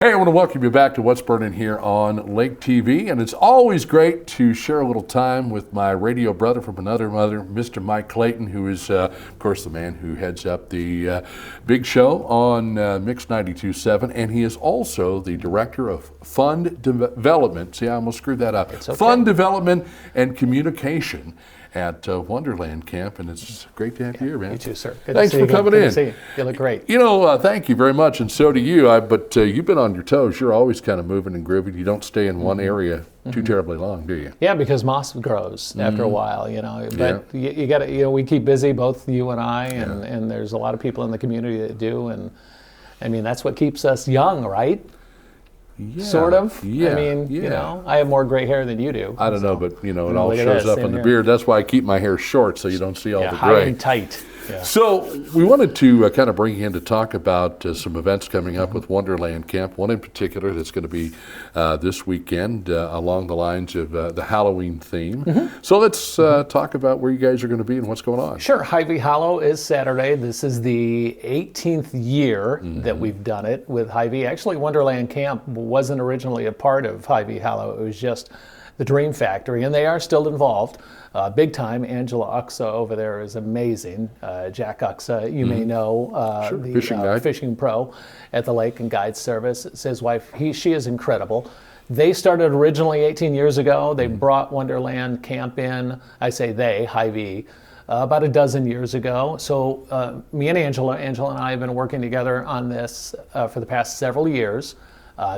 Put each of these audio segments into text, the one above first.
Hey, I want to welcome you back to What's Burning here on Lake TV, and it's always great to share a little time with my radio brother from another mother, Mr. Mike Clayton, who is, of course, the man who heads up the big show on Mix 92.7, and he is also the director of Fund Development. See, I almost screwed that up. It's okay. Fund Development and Communication at Wonderland Camp, and it's great to have you here, man. You too, sir. Good Thanks to see for you coming again. in. Good to see you. You look great. You know, thank you very much, and so do you. But you've been on your toes. You're always kind of moving and grooving. You don't stay in one area too terribly long, do you? Yeah, because moss grows after a while, you know. But you got to, we keep busy, both you and I, and there's a lot of people in the community that do, and I mean that's what keeps us young, right? Yeah, sort of. Yeah, I mean, I have more gray hair than you do. I don't know, but it all Look at shows this, up same in the here. beard. That's why I keep my hair short, so you don't see all the high gray. and tight. Yeah. So we wanted to kind of bring you in to talk about some events coming up with Wonderland Camp. One in particular that's going to be this weekend along the lines of the Halloween theme. So let's talk about where you guys are going to be and what's going on. Sure. HyVee Hollow is Saturday. This is the 18th year that we've done it with HyVee. Actually, Wonderland Camp wasn't originally a part of HyVee Hollow. It was just the Dream Factory, and they are still involved. Big time. Angela Uxa over there is amazing. Jack Uxa, you may know, the Fishing guide. fishing pro at the Lake and Guide Service. It's his wife. She is incredible. They started originally 18 years ago. They brought Wonderland Camp in. I say they, HyVee, about a dozen years ago. So me and Angela and I have been working together on this for the past several years.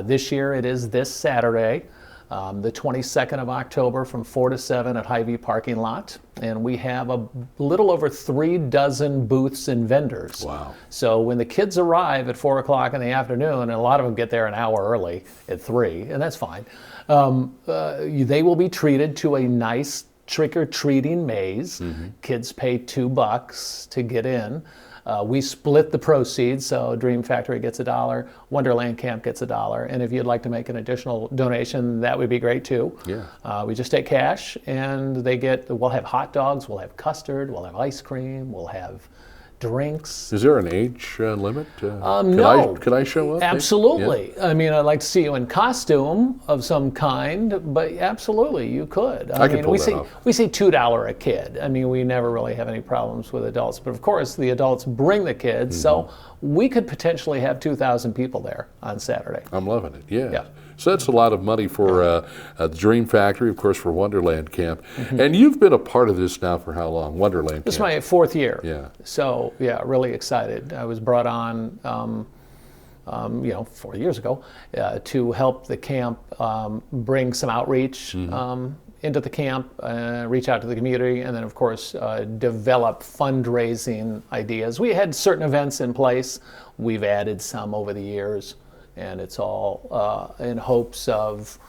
This year it is this Saturday. The 22nd of October from 4 to 7 at HyVee parking lot. And we have a little over 3 dozen booths and vendors. Wow. So when the kids arrive at 4 o'clock in the afternoon, and a lot of them get there an hour early at 3, and that's fine, they will be treated to a nice trick-or-treating maze. Kids pay $2 to get in. We split the proceeds, so Dream Factory gets $1, Wonderland Camp gets $1, and if you'd like to make an additional donation, that would be great too. Yeah. We just take cash, and we'll have hot dogs, we'll have custard, we'll have ice cream, we'll have drinks. Is there an age limit? No. Could I show up? Absolutely. Yeah. I mean, I'd like to see you in costume of some kind, but absolutely, you could. I can pull we that see off. we see $2 a kid. I mean, we never really have any problems with adults, but of course, the adults bring the kids, so we could potentially have 2,000 people there on Saturday. I'm loving it. Yeah. Yeah. So that's a lot of money for the Dream Factory, of course, for Wonderland Camp. And you've been a part of this now for how long? Wonderland This is Camp. my 4th year. Yeah. So yeah, really excited. I was brought on, 4 years ago, to help the camp bring some outreach into the camp, reach out to the community, and then of course develop fundraising ideas. We had certain events in place. We've added some over the years, and it's all in hopes of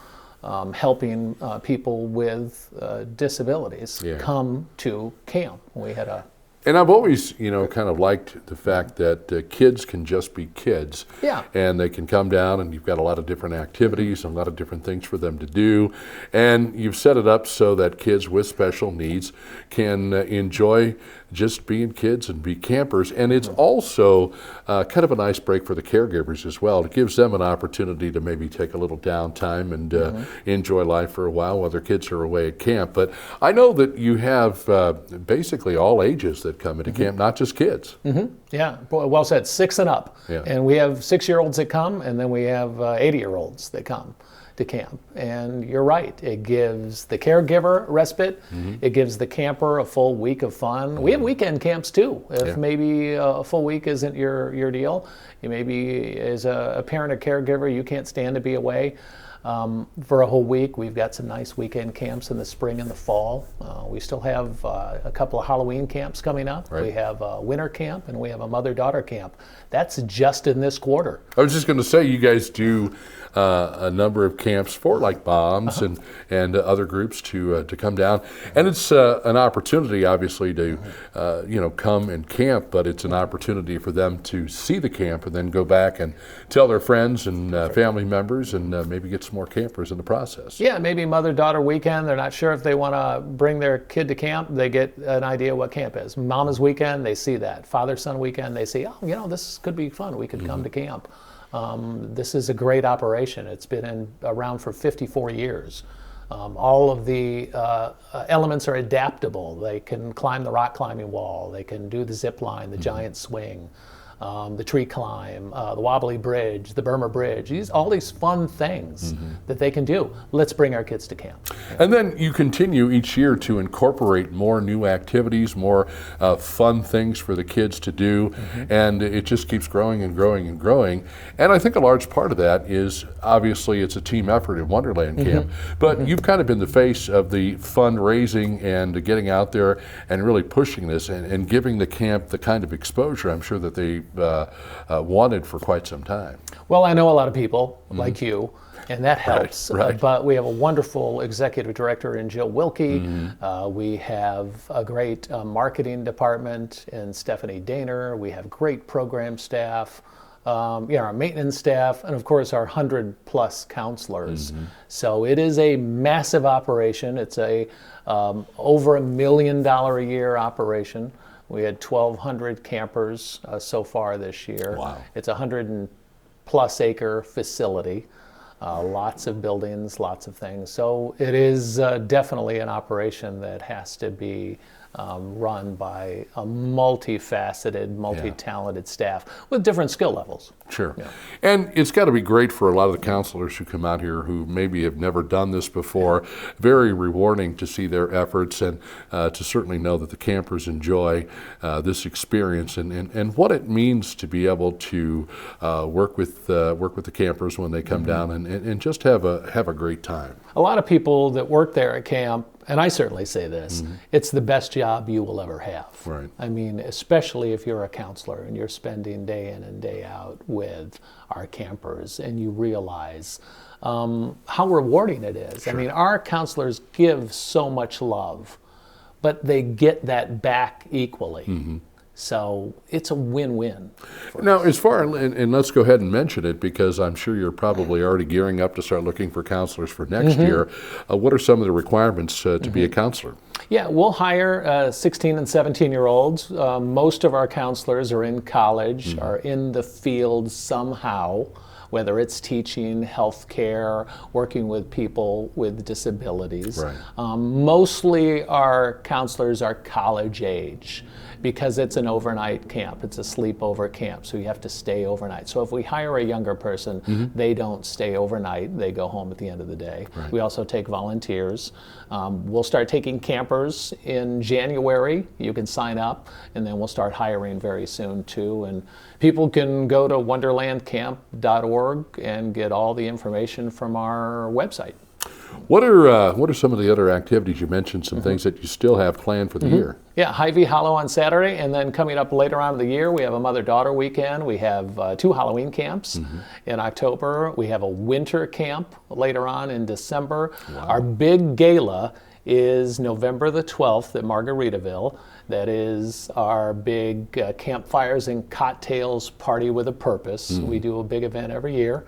helping people with disabilities come to camp. We had And I've always, kind of liked the fact that kids can just be kids. Yeah. And they can come down, and you've got a lot of different activities and a lot of different things for them to do. And you've set it up so that kids with special needs can enjoy just being kids and be campers. And it's also kind of a nice break for the caregivers as well. It gives them an opportunity to maybe take a little downtime and enjoy life for a while while their kids are away at camp. But I know that you have basically all ages that come into camp, not just kids. Yeah, well said. 6 and up. Yeah. And we have 6-year-olds that come, and then we have 80-year-olds that come to camp. And you're right, it gives the caregiver respite. It gives the camper a full week of fun. We have weekend camps too. If maybe a full week isn't your deal, you maybe as a parent or caregiver, you can't stand to be away for a whole week. We've got some nice weekend camps in the spring and the fall. We still have a couple of Halloween camps coming up. Right. We have a winter camp, and we have a mother-daughter camp. That's just in this quarter. I was just going to say, you guys do a number of camps for like Bombs and other groups to come down, and it's an opportunity, obviously, to come and camp. But it's an opportunity for them to see the camp and then go back and tell their friends and family members, and maybe get some more campers in the process. Yeah, maybe mother-daughter weekend. They're not sure if they want to bring their kid to camp. They get an idea what camp is. Mama's weekend, they see that. Father-son weekend, they see, this could be fun. We could come to camp. This is a great operation. It's been around for 54 years. All of the elements are adaptable. They can climb the rock climbing wall. They can do the zip line, the giant swing, the tree climb, the wobbly bridge, the Burma bridge. All these fun things that they can do. Let's bring our kids to camp. And then you continue each year to incorporate more new activities, more fun things for the kids to do, and it just keeps growing and growing and growing. And I think a large part of that is, obviously, it's a team effort at Wonderland Camp, but you've kind of been the face of the fundraising and getting out there and really pushing this and giving the camp the kind of exposure I'm sure that they wanted for quite some time. Well, I know a lot of people like you, and that helps. Right. But we have a wonderful executive director in Jill Wilkie. We have a great marketing department in Stephanie Daner. We have great program staff. Our maintenance staff, and of course our 100+ counselors. So it is a massive operation. It's a over $1 million a year operation. We had 1,200 campers so far this year. Wow. It's a 100+ acre facility. Lots of buildings, lots of things. So it is definitely an operation that has to be run by a multifaceted, multi-talented staff with different skill levels. Sure. Yeah. And it's got to be great for a lot of the counselors who come out here who maybe have never done this before. Very rewarding to see their efforts and to certainly know that the campers enjoy this experience and what it means to be able to work with the campers when they come down and just have a great time. A lot of people that work there at camp, and I certainly say this, it's the best job you will ever have. Right. I mean, especially if you're a counselor and you're spending day in and day out with our campers and you realize how rewarding it is. Sure. I mean, our counselors give so much love, but they get that back equally. So it's a win-win. Now, as far, and let's go ahead and mention it because I'm sure you're probably already gearing up to start looking for counselors for next year. What are some of the requirements to be a counselor? Yeah, we'll hire 16 and 17-year-olds. Most of our counselors are in college, are in the field somehow, whether it's teaching, healthcare, working with people with disabilities. Right. Mostly our counselors are college age because it's an overnight camp. It's a sleepover camp, so you have to stay overnight. So if we hire a younger person, they don't stay overnight. They go home at the end of the day. Right. We also take volunteers. We'll start taking campers in January. You can sign up, and then we'll start hiring very soon too. And people can go to wonderlandcamp.org and get all the information from our website. What are some of the other activities? You mentioned some things that you still have planned for the year. Yeah, HyVee Hollow on Saturday, and then coming up later on in the year, we have a mother-daughter weekend. We have 2 Halloween camps in October. We have a winter camp later on in December. Wow. Our big gala is November the 12th at Margaritaville. That is our big campfires and cocktails party with a purpose. We do a big event every year.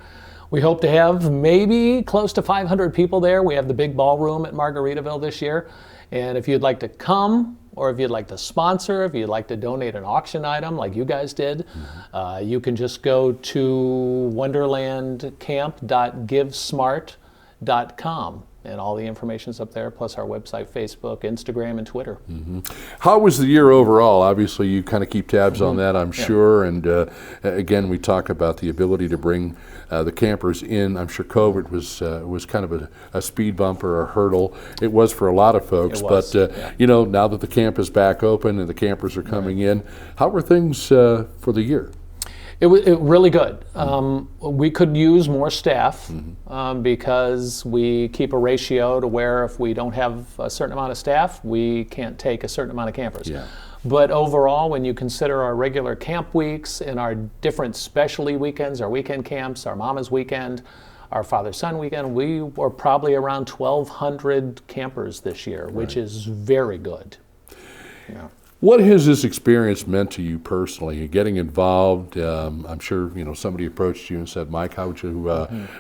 We hope to have maybe close to 500 people there. We have the big ballroom at Margaritaville this year. And if you'd like to come, or if you'd like to sponsor, if you'd like to donate an auction item like you guys did, you can just go to wonderlandcamp.givesmart.com. And all the information's up there, plus our website, Facebook, Instagram, and Twitter. How was the year overall? Obviously, you kind of keep tabs on that, I'm sure. And again, we talk about the ability to bring the campers in. I'm sure COVID was kind of a speed bump or a hurdle. It was for a lot of folks. It was, but now that the camp is back open and the campers are coming in, how were things for the year? It really good. We could use more staff because we keep a ratio to where if we don't have a certain amount of staff, we can't take a certain amount of campers. Yeah. But overall, when you consider our regular camp weeks and our different specialty weekends, our weekend camps, our Mama's weekend, our father-son weekend, we were probably around 1,200 campers this year, which is very good. Yeah. What has this experience meant to you personally? Getting involved, I'm sure somebody approached you and said, "Mike, how would you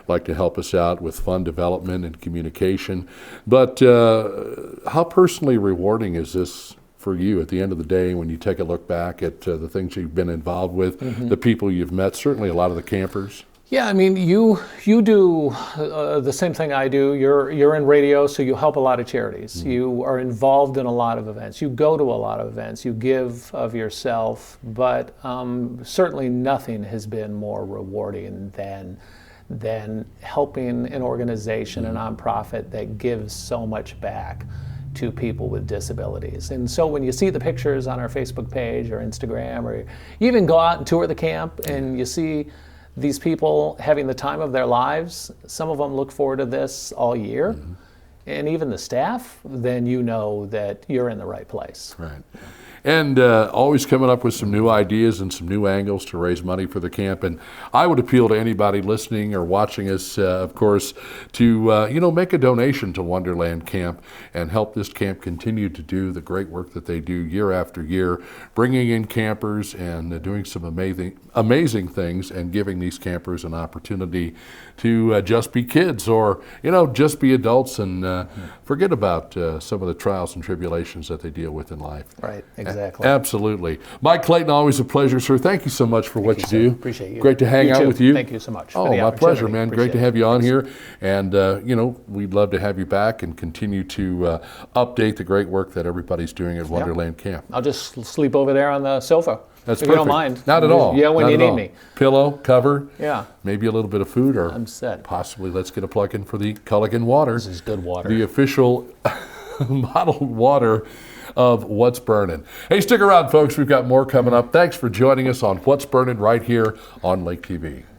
like to help us out with fund development and communication?" But how personally rewarding is this for you at the end of the day when you take a look back at the things you've been involved with, the people you've met, certainly a lot of the campers? Yeah, I mean, you do the same thing I do. You're in radio, so you help a lot of charities. You are involved in a lot of events. You go to a lot of events. You give of yourself, but certainly nothing has been more rewarding than helping an organization, a nonprofit that gives so much back to people with disabilities. And so when you see the pictures on our Facebook page or Instagram, or you even go out and tour the camp and you see these people having the time of their lives, some of them look forward to this all year, and even the staff, then you know that you're in the right place. Right. And always coming up with some new ideas and some new angles to raise money for the camp. And I would appeal to anybody listening or watching us, of course, to make a donation to Wonderland Camp and help this camp continue to do the great work that they do year after year, bringing in campers and doing some amazing things, and giving these campers an opportunity to just be kids, or just be adults, and forget about some of the trials and tribulations that they deal with in life. Right. Exactly. Absolutely. Mike Clayton, always a pleasure, sir. Thank you so much for what you do. Appreciate you. Great to hang out with you. Thank you so much. Oh, my pleasure, man. Great to have you on here. And, we'd love to have you back and continue to update the great work that everybody's doing at Wonderland Camp. I'll just sleep over there on the sofa. That's if perfect. you don't mind. Not at all. Yeah, when you need me. Pillow, cover. Yeah. Maybe a little bit of food, or I'm set. Possibly let's get a plug in for the Culligan water. This is good water. The official bottled water of What's Burning. Hey, stick around, folks. We've got more coming up. Thanks for joining us on What's Burning right here on Lake TV.